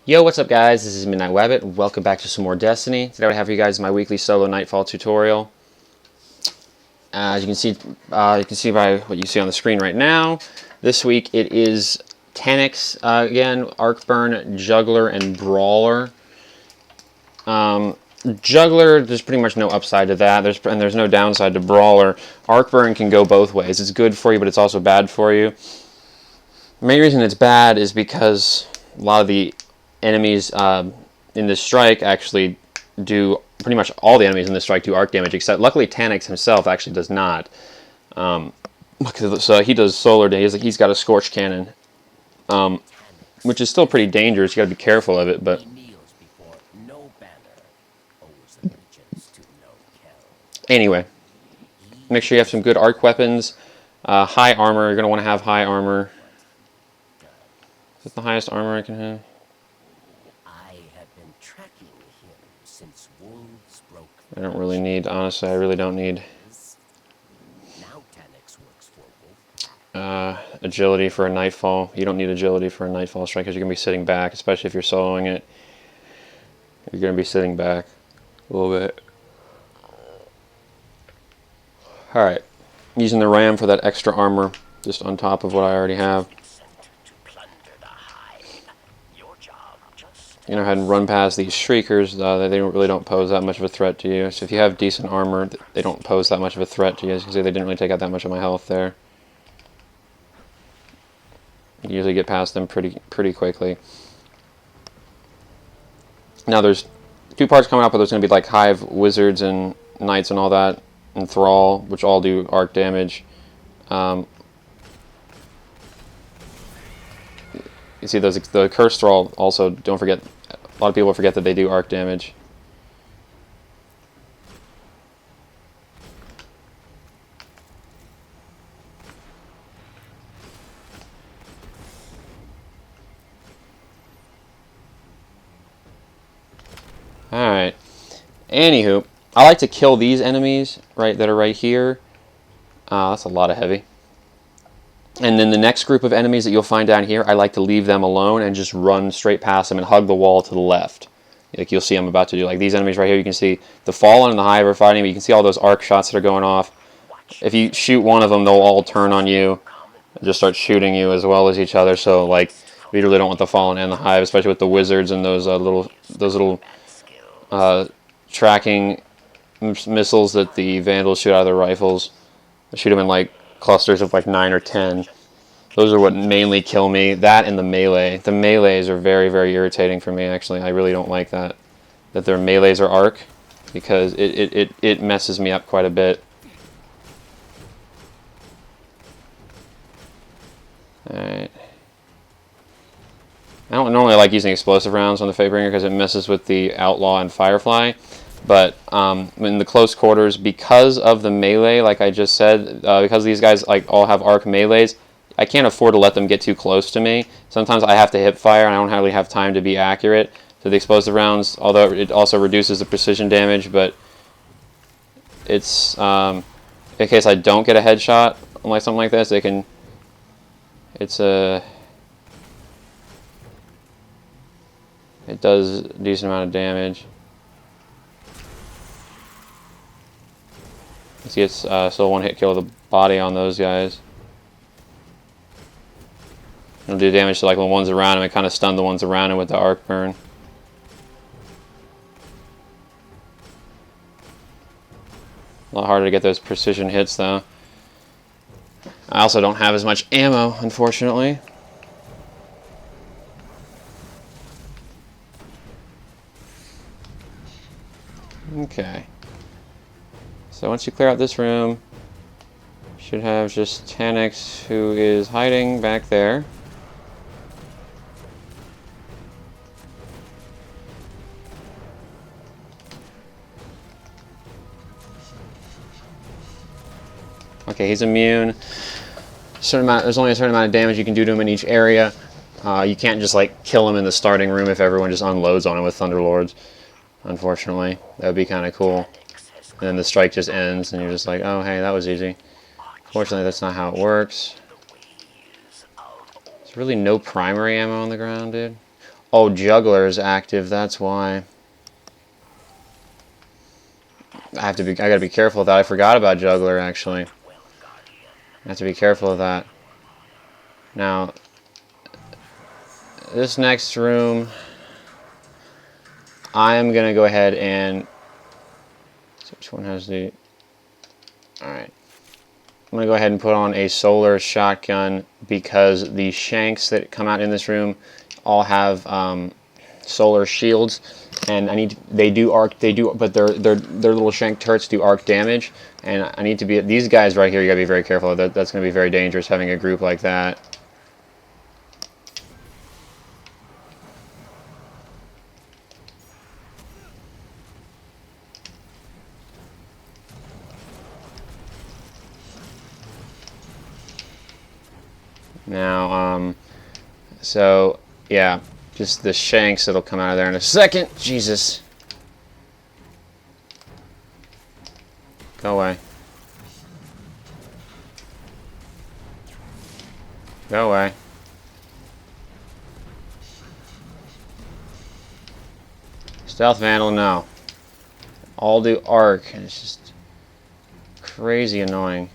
Yo, what's up guys? This is Midnight Wabbit. Welcome back to some more Destiny. Today I have for you guys my weekly solo Nightfall tutorial. As you can see by what you see on the screen right now, this week it is Tanniks again, Arcburn, Juggler, and Brawler. Juggler, there's pretty much no upside to that. There's no downside to Brawler. Arcburn can go both ways. It's good for you, but it's also bad for you. The main reason it's bad is because a lot of the enemies in this strike actually do, pretty much all the enemies in this strike do arc damage, except luckily Tanniks himself actually does not. So he does solar damage. He's got a Scorch Cannon, which is still pretty dangerous. You got to be careful of it, but anyway, make sure you have some good arc weapons, high armor. You're going to want to have high armor. Is that the highest armor I can have? I don't really need, honestly, I really don't need agility for a Nightfall. You don't need agility for a Nightfall strike because you're going to be sitting back, especially if you're soloing it. You're going to be sitting back a little bit. Alright, using the ram for that extra armor, just on top of what I already have. You know, ahead and run past these Shriekers. They really don't pose that much of a threat to you. So if you have decent armor, they don't pose that much of a threat to you. As you can see, they didn't really take out that much of my health there. You usually get past them pretty quickly. Now there's two parts coming up, but there's going to be like Hive, Wizards, and Knights and all that, and Thrall, which all do arc damage. You see the Cursed Thrall also, don't forget, a lot of people forget that they do arc damage. Alright. Anywho, I like to kill these enemies that are right here. That's a lot of heavy. And then the next group of enemies that you'll find down here, I like to leave them alone and just run straight past them and hug the wall to the left. Like you'll see I'm about to do. Like these enemies right here, you can see the Fallen and the Hive are fighting, but you can see all those arc shots that are going off. If you shoot one of them, they'll all turn on you and just start shooting you as well as each other. So like, we really don't want the Fallen and the Hive, especially with the Wizards and those little tracking missiles that the Vandals shoot out of their rifles. They shoot them in like clusters of like 9 or 10. Those are what mainly kill me. That and the melee. The melees are very, very irritating for me, actually. I really don't like that their melees are arc, because it messes me up quite a bit. Alright. I don't normally like using explosive rounds on the Fatebringer because it messes with the Outlaw and Firefly. But in the close quarters, because of the melee, like I just said, because these guys like all have arc melees, I can't afford to let them get too close to me. Sometimes I have to hip fire, and I don't really have time to be accurate. So the explosive rounds, although it also reduces the precision damage, but it's in case I don't get a headshot, like something like this, it does a decent amount of damage. See, it's still one hit kill of the body on those guys. It'll do damage to like the ones around him. It kind of stunned the ones around him with the arc burn. A lot harder to get those precision hits though. I also don't have as much ammo, unfortunately. Okay. So once you clear out this room, you should have just Tanniks, who is hiding back there. Okay, he's immune. There's only a certain amount of damage you can do to him in each area. You can't just like kill him in the starting room if everyone just unloads on him with Thunderlords. Unfortunately, that would be kind of cool. And then the strike just ends, and you're just like, oh, hey, that was easy. Fortunately, that's not how it works. There's really no primary ammo on the ground, dude. Oh, Juggler is active, that's why. I gotta be careful of that. I forgot about Juggler, actually. I have to be careful of that. Now, this next room, I am gonna go ahead and... Which one has the... Alright. I'm going to go ahead and put on a solar shotgun because the shanks that come out in this room all have solar shields, and they do arc, but their little shank turrets do arc damage, and I need to be, these guys right here, you got to be very careful of that. That's going to be very dangerous having a group like that. Now, so, yeah, just the shanks that'll come out of there in a second. Jesus. Go away. Go away. Stealth Vandal, no. All do arc, and it's just crazy annoying.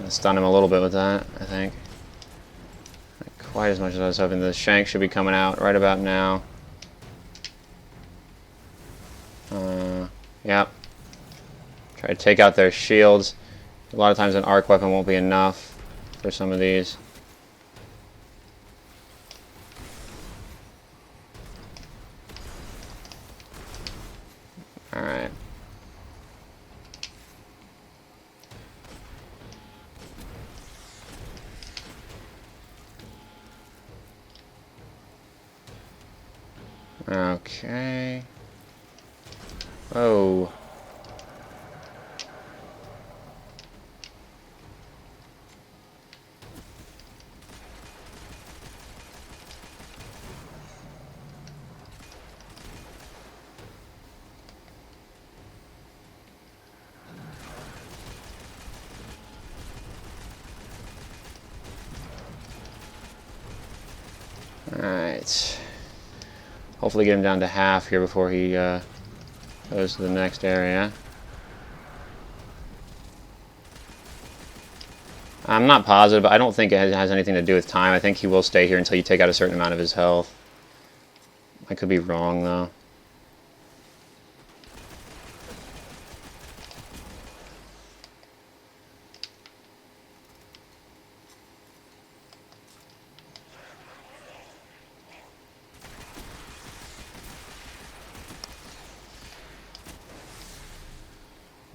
Stun him a little bit with that, I think. Not quite as much as I was hoping. The shank should be coming out right about now. Yep. Try to take out their shields. A lot of times an arc weapon won't be enough for some of these. Alright. Okay. Oh. Alright. Hopefully get him down to half here before he goes to the next area. I'm not positive, but I don't think it has anything to do with time. I think he will stay here until you take out a certain amount of his health. I could be wrong, though.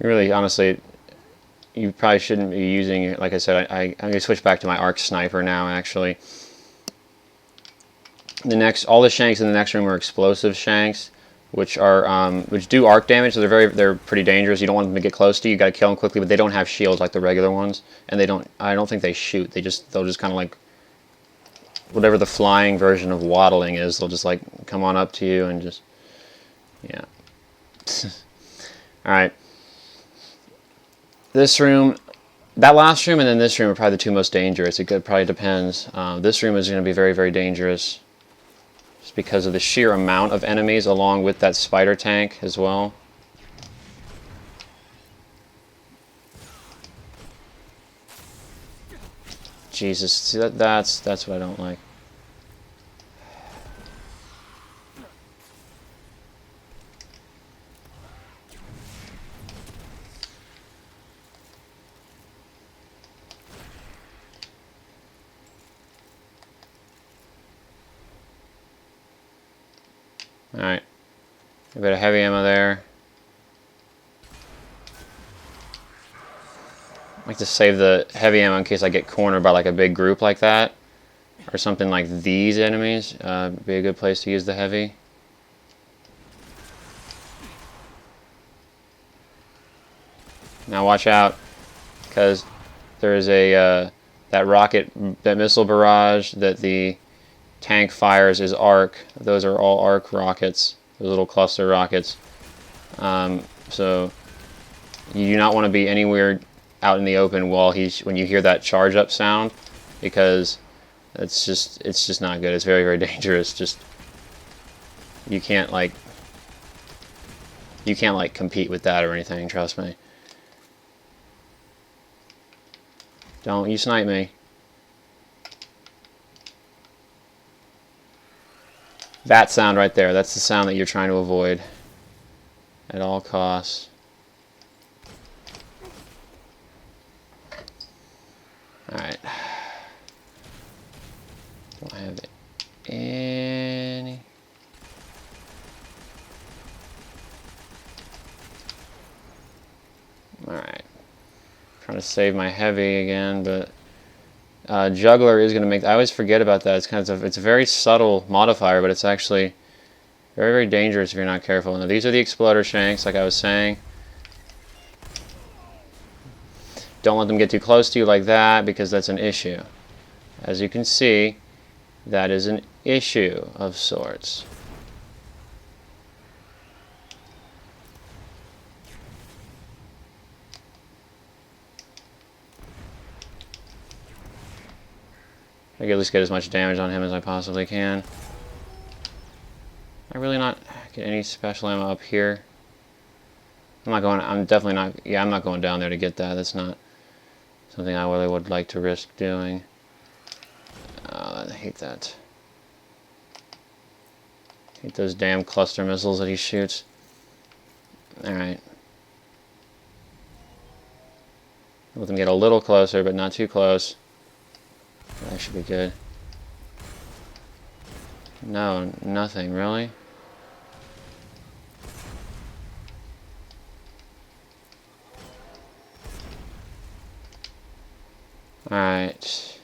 Really, honestly, you probably shouldn't be using, like I said, I'm going to switch back to my arc sniper now, actually. All the shanks in the next room are explosive shanks, which do arc damage, so they're pretty dangerous. You don't want them to get close to you. You got to kill them quickly, but they don't have shields like the regular ones, and I don't think they shoot. They'll just kind of like, whatever the flying version of waddling is, they'll just like come on up to you and just, yeah. Alright. This room, that last room and then this room are probably the two most dangerous. It probably depends. This room is going to be very, very dangerous just because of the sheer amount of enemies along with that spider tank as well. Jesus, see, that's what I don't like. Alright, a bit of heavy ammo there. I like to save the heavy ammo in case I get cornered by like a big group like that. Or something like these enemies. Be a good place to use the heavy. Now watch out, because there is that missile barrage that the tank fires is arc. Those are all arc rockets, those little cluster rockets. So you do not want to be anywhere out in the open while when you hear that charge up sound, because it's just not good. It's very, very dangerous. Just you can't like compete with that or anything, trust me. Don't you snipe me. That sound right there, that's the sound that you're trying to avoid at all costs. Alright. Don't have any... Alright. Trying to save my heavy again, but... Juggler is going to make... I always forget about that. It's a very subtle modifier, but it's actually very, very dangerous if you're not careful. Now, these are the exploder shanks, like I was saying. Don't let them get too close to you like that, because that's an issue. As you can see, that is an issue of sorts. I can at least get as much damage on him as I possibly can. I really not get any special ammo up here. I'm definitely not, yeah, I'm not going down there to get that. That's not something I really would like to risk doing. I hate that. I hate those damn cluster missiles that he shoots. Alright. Let them get a little closer, but not too close. That should be good. No, nothing, really? Alright.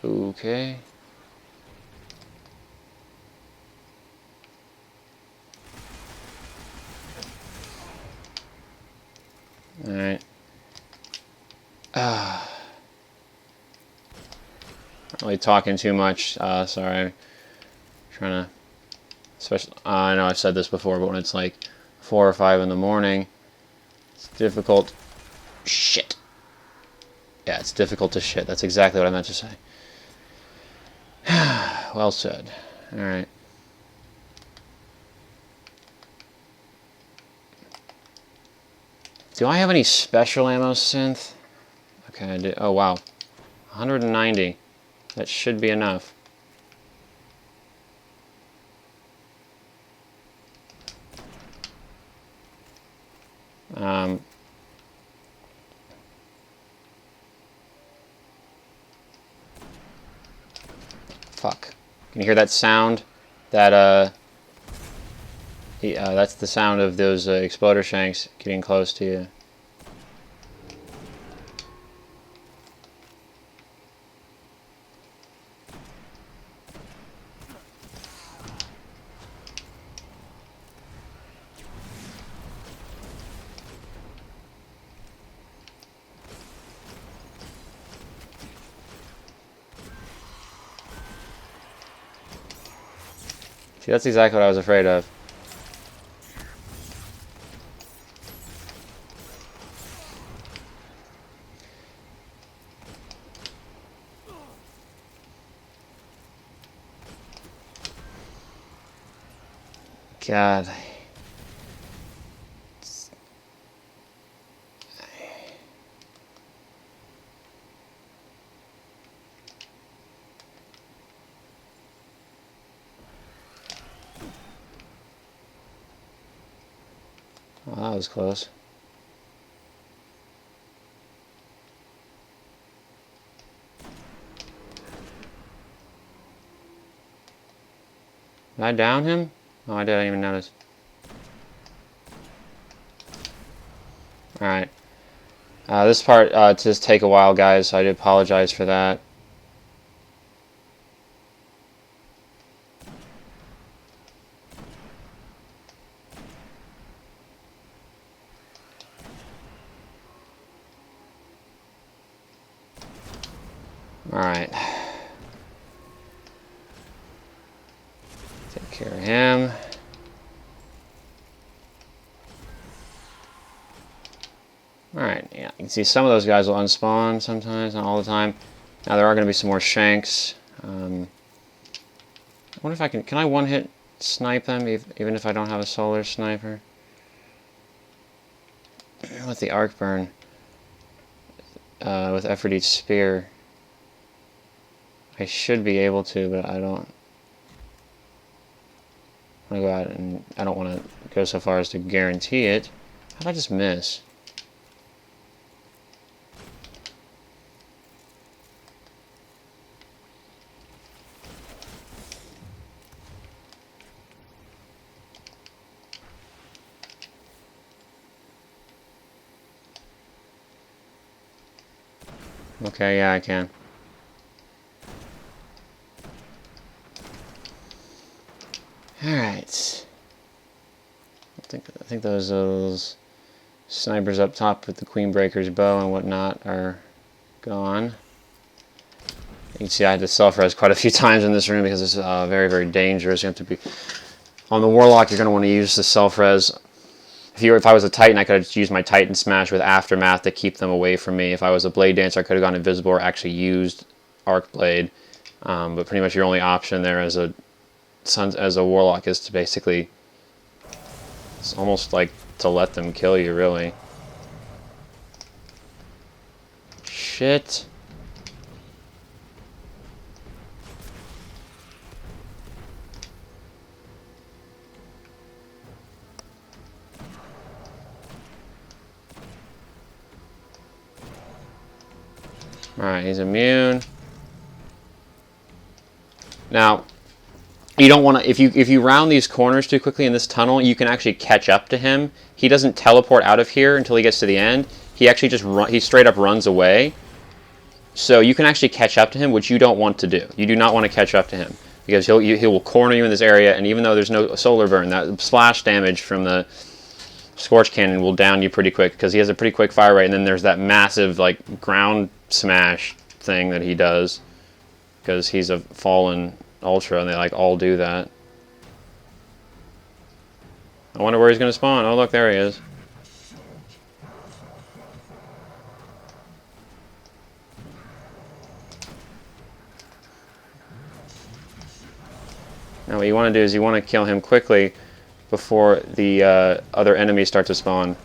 Okay. Alright. Not really talking too much. Sorry. Trying to... Especially, I know I've said this before, but when it's like 4 or 5 in the morning, it's difficult. Shit. Yeah, it's difficult to shit. That's exactly what I meant to say. Well said. Alright. Do I have any special ammo synth? Okay, I do. Oh, wow. 190. That should be enough. Fuck. Can you hear that sound? That, that's the sound of those exploder shanks getting close to you. See, that's exactly what I was afraid of. God. Oh, that was close. Did I down him? Oh, I didn't even notice. Alright. This part does take a while, guys, so I do apologize for that. Alright. Take care of him. Alright, yeah, you can see some of those guys will unspawn sometimes, not all the time. Now there are going to be some more shanks. I wonder if I can I one-hit snipe them even if I don't have a solar sniper? With the arc burn, with effort each spear, I should be able to, but I don't. I'm gonna go out and I don't want to go so far as to guarantee it. How did I just miss? Okay, yeah, I can. Alright. I think those snipers up top with the Queen Breaker's bow and whatnot are gone. You can see I had to self-res quite a few times in this room because it's very, very dangerous. You have to be... On the Warlock, you're going to want to use the self-res. If I was a Titan, I could have used my Titan Smash with Aftermath to keep them away from me. If I was a Blade Dancer, I could have gone invisible or actually used Arc Blade. But pretty much your only option there as a Warlock is to basically... It's almost like to let them kill you, really. Shit. Alright, he's immune. Now, you don't want to, if you round these corners too quickly in this tunnel, you can actually catch up to him. He doesn't teleport out of here until he gets to the end. He actually just he straight up runs away. So you can actually catch up to him, which you don't want to do. You do not want to catch up to him because he will corner you in this area, and even though there's no solar burn, that splash damage from the Scorch Cannon will down you pretty quick because he has a pretty quick fire rate, and then there's that massive like ground smash thing that he does because he's a fallen ultra and they like all do that. I wonder where he's gonna spawn. Oh look, there he is. Now what you want to do is you want to kill him quickly before the other enemies start to spawn.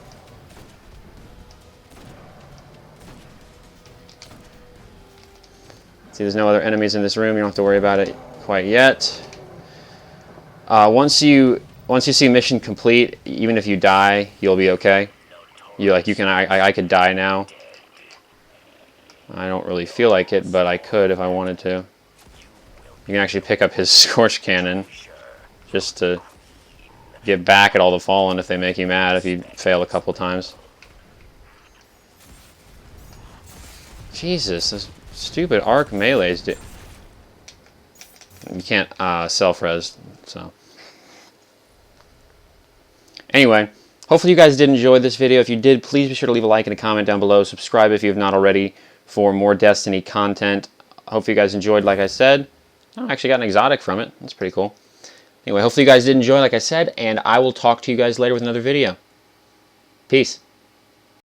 See, there's no other enemies in this room. You don't have to worry about it quite yet. Once you see mission complete, even if you die, you'll be okay. I could die now. I don't really feel like it, but I could if I wanted to. You can actually pick up his Scorch Cannon just to get back at all the Fallen if they make you mad if you fail a couple times. Jesus, this stupid arc melees do. You can't self-res, so. Anyway, hopefully you guys did enjoy this video. If you did, please be sure to leave a like and a comment down below. Subscribe if you have not already for more Destiny content. Hopefully you guys enjoyed, like I said. Oh, I actually got an exotic from it. That's pretty cool. Anyway, hopefully you guys did enjoy, like I said, and I will talk to you guys later with another video. Peace.